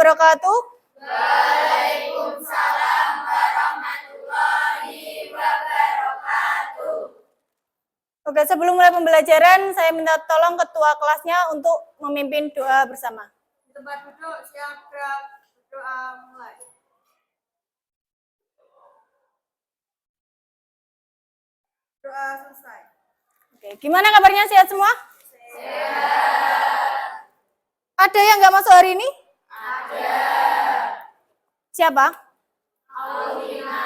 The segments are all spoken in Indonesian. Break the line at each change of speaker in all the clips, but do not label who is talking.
wabarakatuh.
Waalaikumsalam warahmatullahi wabarakatuh.
Oke, sebelum mulai pembelajaran, saya minta tolong ketua kelasnya untuk memimpin doa bersama.
Tempat duduk, siap gerak, doa mulai. Doa selesai.
Oke, gimana kabarnya, sehat semua?
Sehat.
Ada yang nggak masuk hari ini?
Ada.
Siapa?
Aulina.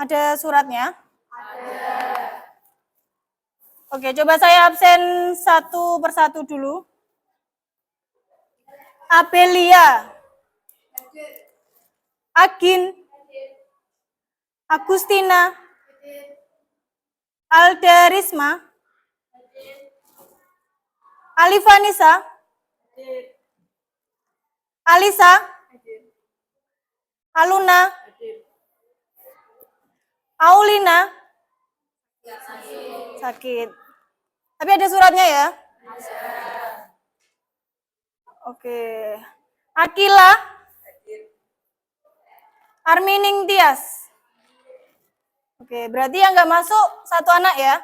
Ada suratnya?
Ada.
Oke, coba saya absen satu persatu dulu. Abelia,
Hadir.
Agin,
Hadir.
Agustina,
Hadir.
Alda Risma,
Hadir.
Alifanisa,
Hadir.
Alisa,
Hadir.
Aluna,
Hadir.
Aulina,
Hadir.
sakit. Tapi ada suratnya ya?
Ada.
Oke. Akila,
Hadir.
Armining Tias. Oke, berarti yang nggak masuk satu anak ya?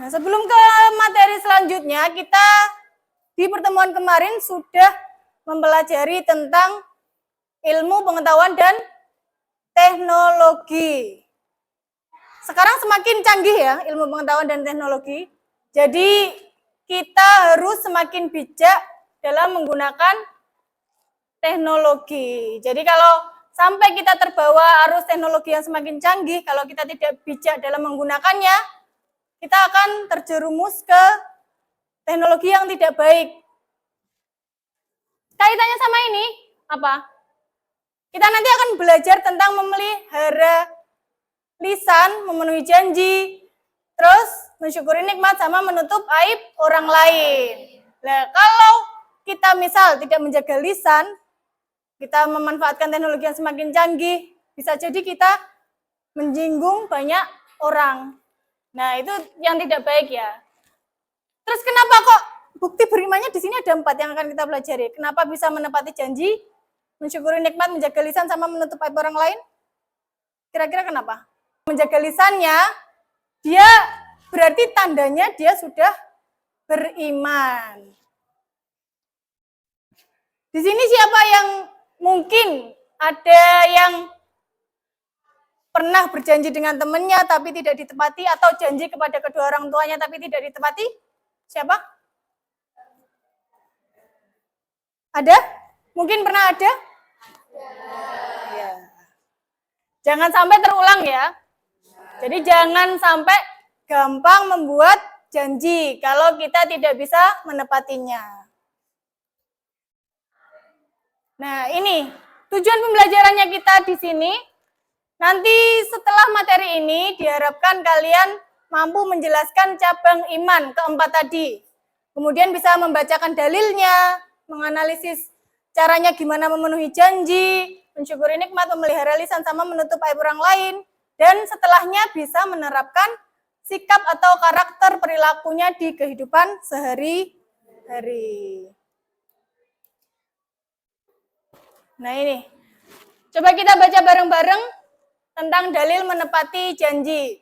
Nah, sebelum ke materi selanjutnya, kita di pertemuan kemarin sudah mempelajari tentang ilmu pengetahuan dan teknologi. Sekarang semakin canggih ya ilmu pengetahuan dan teknologi. Jadi kita harus semakin bijak dalam menggunakan teknologi. Jadi kalau sampai kita terbawa arus teknologi yang semakin canggih, kalau kita tidak bijak dalam menggunakannya, kita akan terjerumus ke teknologi yang tidak baik. Kaitannya sama ini, apa? Kita nanti akan belajar tentang memelihara lisan, memenuhi janji, terus mensyukuri nikmat sama menutup aib orang lain. Nah, kalau kita misal tidak menjaga lisan, kita memanfaatkan teknologi yang semakin canggih, bisa jadi kita menyinggung banyak orang. Nah, itu yang tidak baik ya. Terus kenapa kok bukti berimannya di sini ada 4 yang akan kita pelajari. Kenapa bisa menepati janji, mensyukuri nikmat, menjaga lisan, sama menutup aib orang lain? Kira-kira kenapa? Menjaga lisannya, dia berarti tandanya dia sudah beriman. Di sini siapa yang mungkin ada yang pernah berjanji dengan temannya tapi tidak ditepati, atau janji kepada kedua orang tuanya tapi tidak ditepati? Siapa? Ada? Mungkin pernah ada? Ya. Jangan sampai terulang ya. Jadi jangan sampai gampang membuat janji kalau kita tidak bisa menepatinya. Nah, ini tujuan pembelajarannya kita di sini. Nanti setelah materi ini diharapkan kalian mampu menjelaskan cabang iman keempat tadi. Kemudian bisa membacakan dalilnya, menganalisis caranya gimana memenuhi janji, mensyukuri nikmat, memelihara lisan, sama menutup aib orang lain. Dan setelahnya bisa menerapkan sikap atau karakter perilakunya di kehidupan sehari-hari. Nah ini, coba kita baca bareng-bareng tentang dalil menepati janji.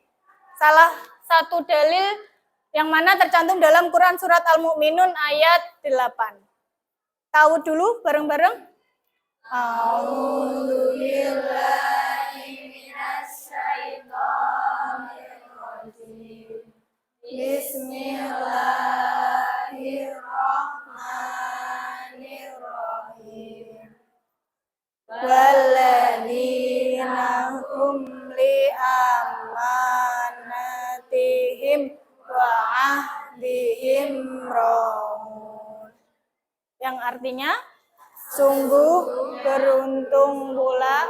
Salah satu dalil yang mana tercantum dalam Quran Surat Al-Mu'minun ayat 8. Tahu dulu bareng-bareng? Bismillahirrahmanirrahim. Walladzina hum li amanatihim wa ahdihim ra'un. Yang artinya, sungguh beruntung pula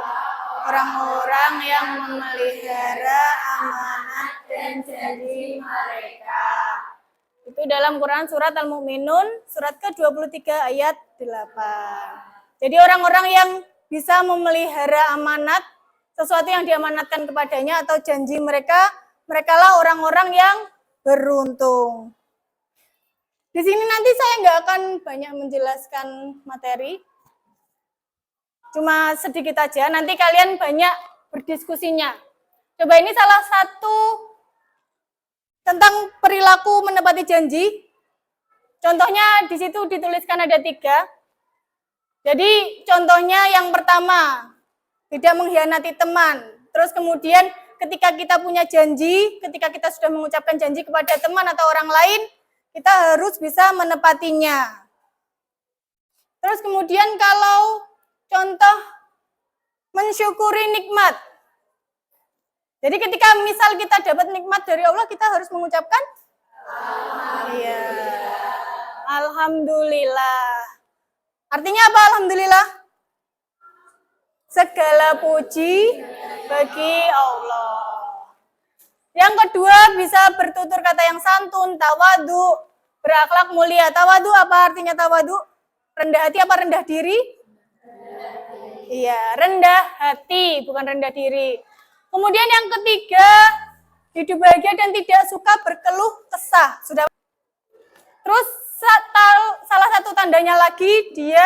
orang-orang yang memelihara amanat dan janji mereka. Itu dalam Quran Surat Al-Mu'minun, surat ke-23 ayat 8. Jadi orang-orang yang bisa memelihara amanat, sesuatu yang diamanatkan kepadanya atau janji mereka, merekalah orang-orang yang beruntung. Di sini nanti saya nggak akan banyak menjelaskan materi, cuma sedikit aja. Nanti kalian banyak berdiskusinya. Coba ini salah satu tentang perilaku menepati janji. Contohnya di situ dituliskan ada 3. Jadi contohnya yang pertama, tidak mengkhianati teman. Terus kemudian ketika kita punya janji, ketika kita sudah mengucapkan janji kepada teman atau orang lain, kita harus bisa menepatinya. Terus kemudian kalau contoh mensyukuri nikmat. Jadi ketika misal kita dapat nikmat dari Allah, kita harus mengucapkan iya. Alhamdulillah. Artinya apa alhamdulillah? Segala puji bagi Allah. Yang kedua, bisa bertutur kata yang santun, tawadu, berakhlak mulia. Tawadu apa artinya tawadu? Rendah hati apa rendah diri? Iya, rendah hati, bukan rendah diri. Kemudian yang ketiga, hidup bahagia dan tidak suka berkeluh kesah. Sudah. Terus salah satu tandanya lagi, dia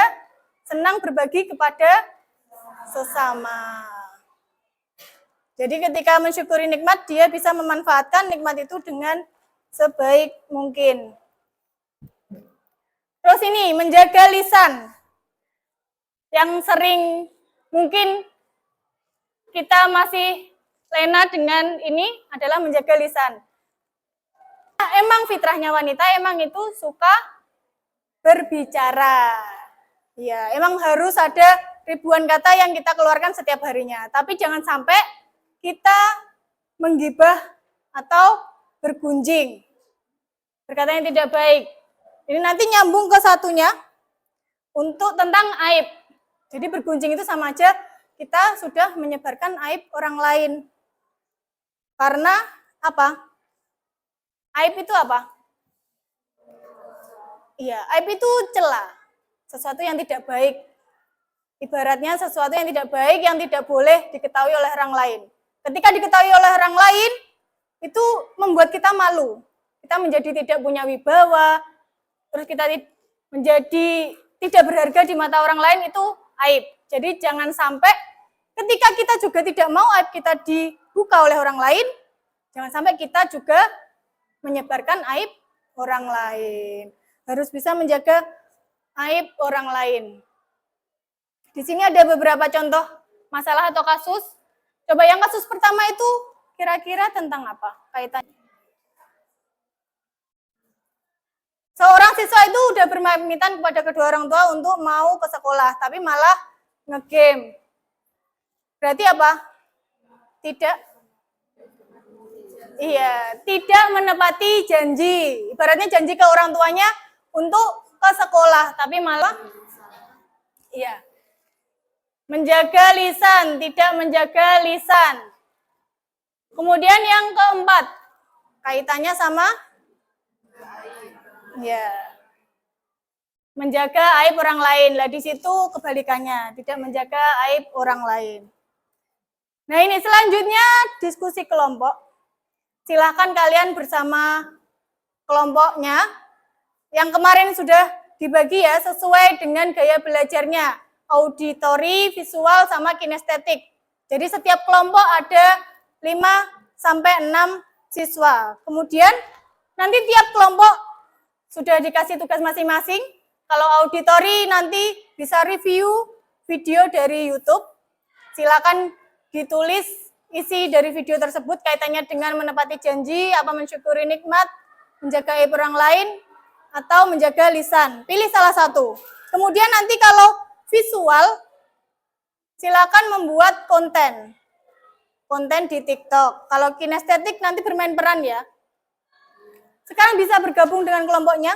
senang berbagi kepada sesama. Jadi ketika mensyukuri nikmat, dia bisa memanfaatkan nikmat itu dengan sebaik mungkin. Terus ini, menjaga lisan. Yang sering mungkin kita masih lena dengan ini adalah menjaga lisan. Emang fitrahnya wanita, emang itu suka berbicara. Ya, emang harus ada ribuan kata yang kita keluarkan setiap harinya. Tapi jangan sampai kita menggibah atau bergunjing. Berkata yang tidak baik. Ini nanti nyambung ke satunya untuk tentang aib. Jadi bergunjing itu sama aja kita sudah menyebarkan aib orang lain. Karena apa? Aib itu apa? Iya, aib itu celah. Sesuatu yang tidak baik. Ibaratnya sesuatu yang tidak baik, yang tidak boleh diketahui oleh orang lain. Ketika diketahui oleh orang lain, itu membuat kita malu. Kita menjadi tidak punya wibawa, terus kita menjadi tidak berharga di mata orang lain, itu aib. Jadi jangan sampai ketika kita juga tidak mau aib kita dibuka oleh orang lain, jangan sampai kita juga menyebarkan aib orang lain. Harus bisa menjaga aib orang lain. Di sini ada beberapa contoh masalah atau kasus. Coba yang kasus pertama itu kira-kira tentang apa kaitannya? Seorang siswa itu udah berpamitan kepada kedua orang tua untuk mau ke sekolah, tapi malah nge-game. Berarti apa? Tidak menepati janji. Ibaratnya janji ke orang tuanya untuk ke sekolah, tapi malah menjaga lisan, tidak menjaga lisan. Kemudian yang keempat, kaitannya sama menjaga aib orang lain. Lah di situ kebalikannya, tidak menjaga aib orang lain. Nah ini selanjutnya diskusi kelompok. Silahkan kalian bersama kelompoknya. Yang kemarin sudah dibagi ya sesuai dengan gaya belajarnya. Auditori, visual, sama kinestetik. Jadi setiap kelompok ada 5 sampai 6 siswa. Kemudian nanti tiap kelompok sudah dikasih tugas masing-masing. Kalau auditori nanti bisa review video dari YouTube. Silakan ditulis isi dari video tersebut kaitannya dengan menepati janji, apa mensyukuri nikmat, menjaga aib orang lain, atau menjaga lisan. Pilih salah satu. Kemudian nanti kalau visual, silakan membuat konten di TikTok. Kalau kinestetik nanti bermain peran ya. Sekarang bisa bergabung dengan kelompoknya.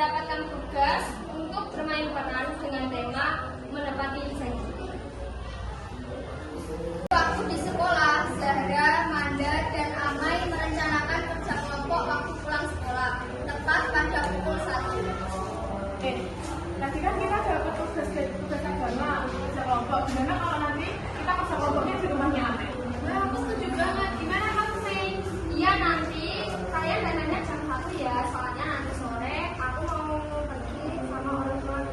mendapatkan tugas untuk bermain peran dengan tema menepati janji. Waktu di sekolah, Zahra, Manda, dan Amai merencanakan kerja kelompok waktu pulang sekolah, tepat pada pukul 1.
Tadi kan kita dapat tugas agama, kerja kelompok. Gimana kalau nanti kita kerja kelompoknya di rumahnya Ame?
Nah, aku setuju banget. Gimana Kamu, Mei? Iya, nanti kalian dananya jam 1 ya, soalnya nanti sore aku mau pergi sama orang tua.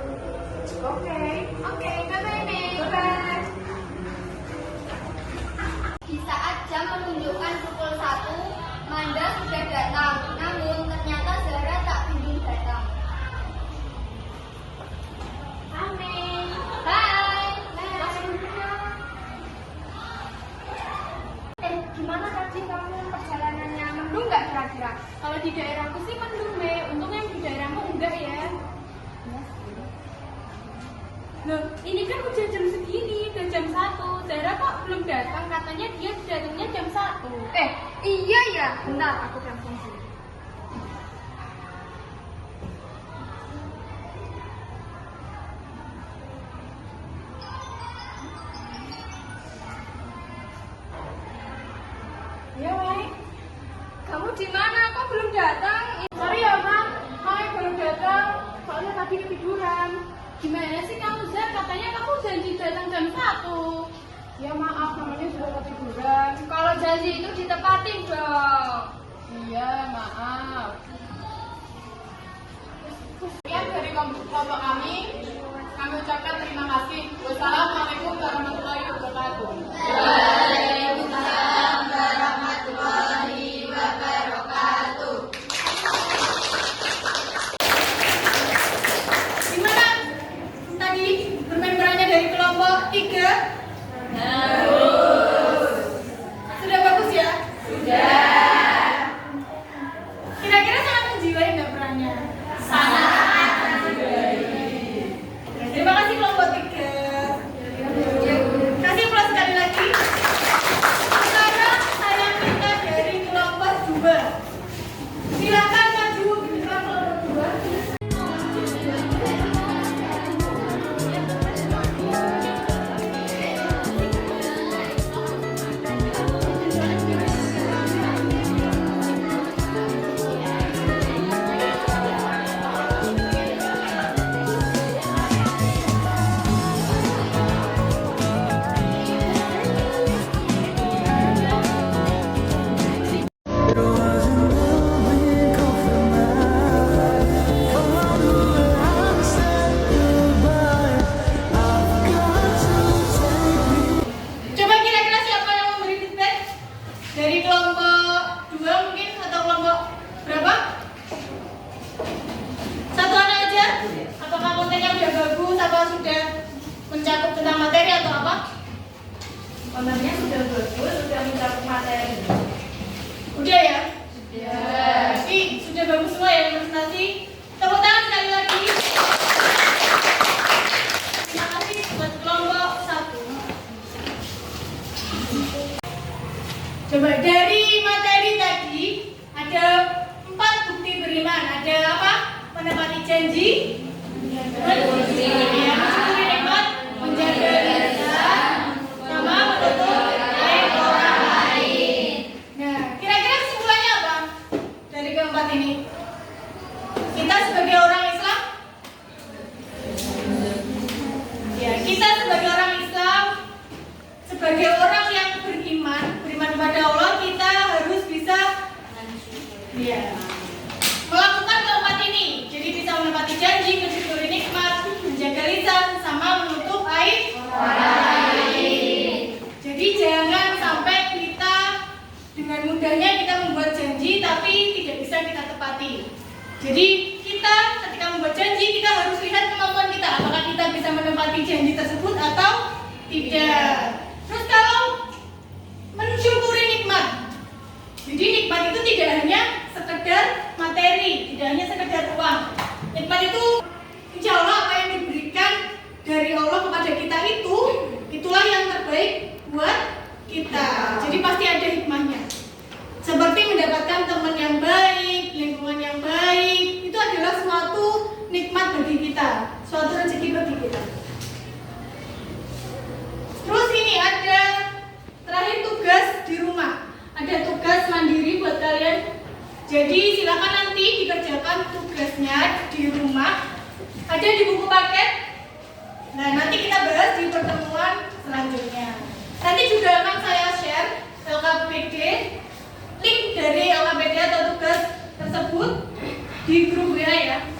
Oke,
Bye-bye, Mei.
bye.
Di saat jam menunjukkan pukul 1, Manda sudah datang. Namun ternyata Zahra tak kunjung datang. Amin. Bye. Gimana tadi kamu perjalanannya? Mendung nggak kira-kira?
Kalau di daerahku sih mendung, Be. Untung yang di daerahmu enggak ya. Loh, ini kan udah jam segini, udah jam 1. Zahra kok belum datang? Katanya dia datangnya jam 1.
Iya ya. Bentar, aku telepon dulu.
Ya, Mai.
Kamu di mana? Kok belum datang?
Sorry ya, Bang. Mai belum datang. Soalnya tadi ketiduran. Gimana sih kamu, Zah? Katanya kamu janji datang jam 1. Ya maaf, namanya sudah ketiduran.
Kalau janji itu ditepatin dong.
Iya, maaf. Sekian dari kelompok kami ucapkan terima kasih. Wassalamualaikum warahmatullahi wabarakatuh.
Gimana tadi bermain-perannya dari kelompok 3? Sudah bagus ya? Sudah. Kira-kira sangat menjiwai nggak perannya? Sangat menjiwai. Terima kasih kelompok 3. Kasih plus sekali lagi. Sekarang saya minta dari kelompok 2. Silakan maju ke depan kelompok 2. Coba kira-kira siapa yang memberi feedback? Dari kelompok 2 mungkin atau kelompok berapa? Satu anak aja? Apakah kontennya udah bagus? Apa sudah mencakup tentang materi atau apa?
Kontennya sudah bagus, sudah mencakup materi.
Udah ya? Sudah. Jadi sudah bagus semua ya presentasi. Tepuk tangan sekali lagi. Terima kasih buat kelompok 1. Coba dari materi tadi ada 4 bukti beriman. Ada apa? Menepati janji, mensyukuri nikmat, menjaga lisan, sama menutup aib orang lain. Nah, kira-kira kesimpulannya apa dari keempat ini? Kita sebagai orang Islam, ya kita sebagai orang Islam, sebagai orang yang beriman kepada Allah, kita harus bisa melakukan keempat ini. Jadi bisa menepati janji, mensyukuri nikmat, menjaga lisan, sama menutup aib orang lain. Jadi jangan sampai kita dengan mudahnya kita membuat janji tapi tidak bisa kita tepati. Jadi kita ketika membuat janji kita harus lihat kemampuan kita, apakah kita bisa menepati janji tersebut atau tidak. Terus kalau mensyukuri nikmat, jadi nikmat itu tidak hanya sekedar materi, tidak hanya sekedar uang. Nikmat itu insya Allah apa yang diberikan dari Allah kepada kita itulah yang terbaik buat kita. Jadi pasti ada hikmahnya. Seperti mendapatkan teman yang baik, lingkungan yang baik, itu adalah suatu kita, suatu rezeki bagi kita. Terus ini ada terakhir tugas di rumah. Ada tugas mandiri buat kalian. Jadi silakan nanti dikerjakan tugasnya di rumah. Ada di buku paket. Nah, nanti kita bahas di pertemuan selanjutnya. Nanti juga akan saya share LKPD, link dari LKPD atau tugas tersebut di grup WA ya.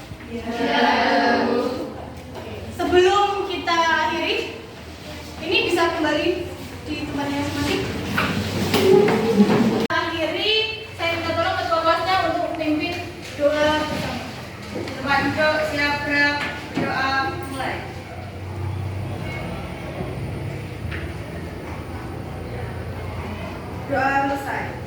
Sebelum kita akhiri, ini bisa kembali di tempatnya masing-masing. Akhiri, saya minta tolong ketua kelasnya untuk memimpin doa bersama.
Tempat duduk, siap gerak, berdoa, mulai. Doa selesai.